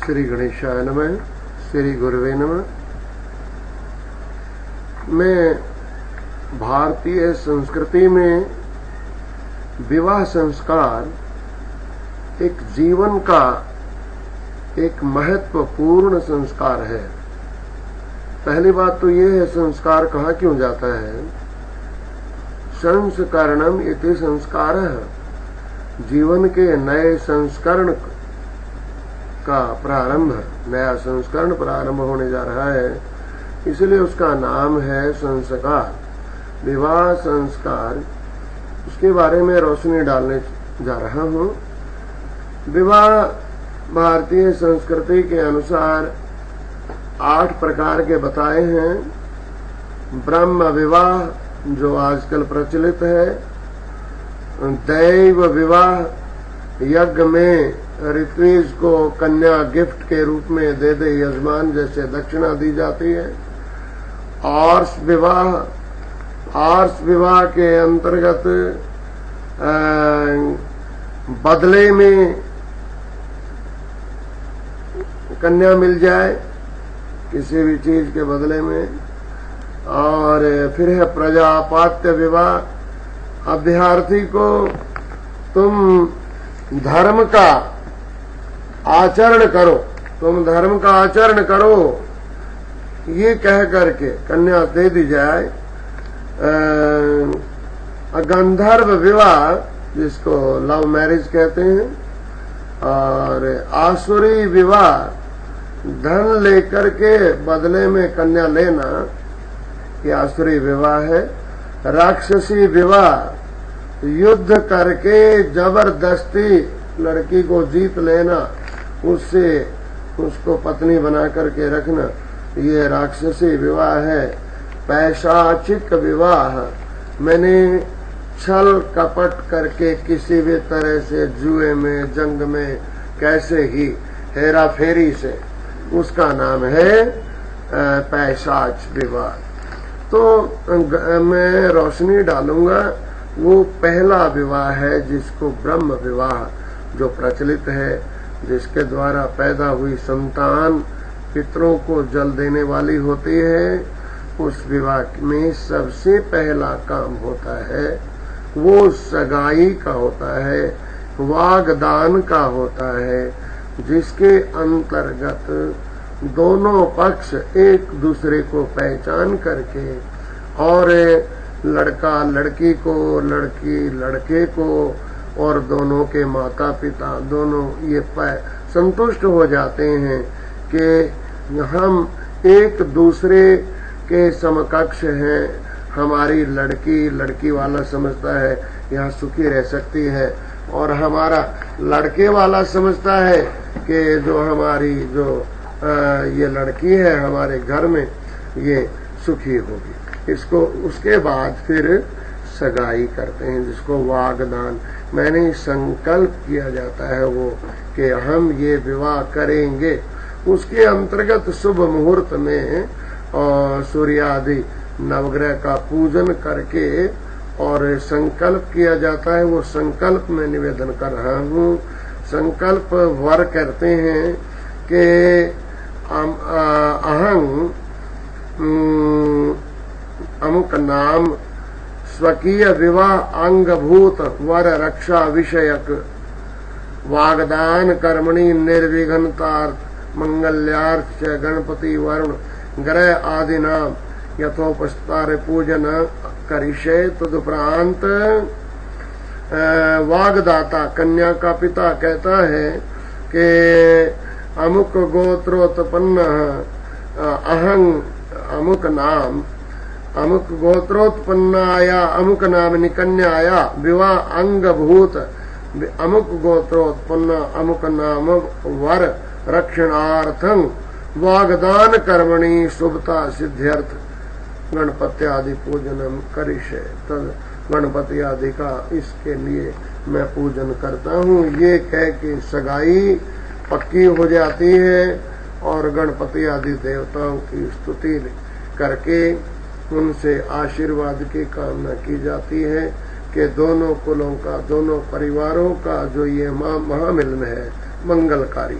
श्री गणेशाय नमः, श्री गुरुवे नमः। मैं भारतीय संस्कृति में विवाह संस्कार एक जीवन का एक महत्वपूर्ण संस्कार है। पहली बात तो ये है, संस्कार कहा क्यों जाता है? संस्करणम इति संस्कारः, जीवन के नए संस्करण का प्रारंभ, नया संस्करण प्रारंभ होने जा रहा है, इसलिए उसका नाम है संस्कार, विवाह संस्कार। उसके बारे में रोशनी डालने जा रहा हूं। विवाह भारतीय संस्कृति के अनुसार 8 प्रकार के बताए हैं। ब्रह्म विवाह जो आजकल प्रचलित है, दैव विवाह, यज्ञ में ऋत्विज को कन्या गिफ्ट के रूप में दे दे यजमान, जैसे दक्षिणा दी जाती है। आर्ष विवाह, आर्ष विवाह के अंतर्गत बदले में कन्या मिल जाए, किसी भी चीज के बदले में। और फिर है प्रजापात्य विवाह, अभ्यर्थी को तुम धर्म का आचरण करो, तुम धर्म का आचरण करो, ये कह करके कन्या दे दी जाए। गंधर्व विवाह, जिसको लव मैरिज कहते हैं। और आसुरी विवाह, धन लेकर के बदले में कन्या लेना, ये आसुरी विवाह है। राक्षसी विवाह, युद्ध करके जबरदस्ती लड़की को जीत लेना, उससे उसको पत्नी बना करके रखना, ये राक्षसी विवाह है। पैशाचिक विवाह, मैंने छल कपट करके किसी भी तरह से जुए में, जंग में, कैसे ही हेरा फेरी से, उसका नाम है पैशाच विवाह। तो मैं रोशनी डालूंगा, वो पहला विवाह है जिसको ब्रह्म विवाह जो प्रचलित है, जिसके द्वारा पैदा हुई संतान पितरों को जल देने वाली होती है। उस विवाह में सबसे पहला काम होता है वो सगाई का होता है, वागदान का होता है, जिसके अंतर्गत दोनों पक्ष एक दूसरे को पहचान करके, और लड़का लड़की को, लड़की लड़के को, और दोनों के माता पिता दोनों ये संतुष्ट हो जाते हैं कि हम एक दूसरे के समकक्ष हैं। हमारी लड़की, लड़की वाला समझता है यहाँ सुखी रह सकती है, और हमारा लड़के वाला समझता है कि जो हमारी ये लड़की है हमारे घर में, ये सुखी होगी। इसको उसके बाद फिर सगाई करते हैं, जिसको वागदान, मैंने संकल्प किया जाता है वो कि हम ये विवाह करेंगे। उसके अंतर्गत शुभ मुहूर्त में सूर्यादि नवग्रह का पूजन करके और संकल्प किया जाता है। वो संकल्प मैं निवेदन कर रहा हूँ। संकल्प वर करते हैं कि अहं अमुक नाम स्वकीय विवाह अंगभूत वर रक्षा विषयक वागदान कर्मणि निर्विघ्नतार्थ मंगल्यार्थ च गणपति वरुण ग्रह आदि नाम यथोपस्तार पूजन करिष्ये। तदुपरांत वागदाता, कन्या का पिता, कहता है कि अमुक गोत्रोत्पन्न अहं अमुक नाम, अमुक गोत्रोत्पन्नाया अमुक नामनि कन्याया विवाह अंगभूत अमुक गोत्रोत्पन्न अमुक नाम वर रक्षणार्थं वागदान कर्मणि शुभता सिद्ध्यर्थ गणपति आदि पूजनम करिष्ये। तद गणपति आदि का इसके लिए मैं पूजन करता हूँ। ये कह के सगाई पक्की हो जाती है, और गणपति आदि देवताओं की स्तुति करके उनसे आशीर्वाद की कामना की जाती है कि दोनों कुलों का, दोनों परिवारों का जो ये महामिलन है मंगलकारी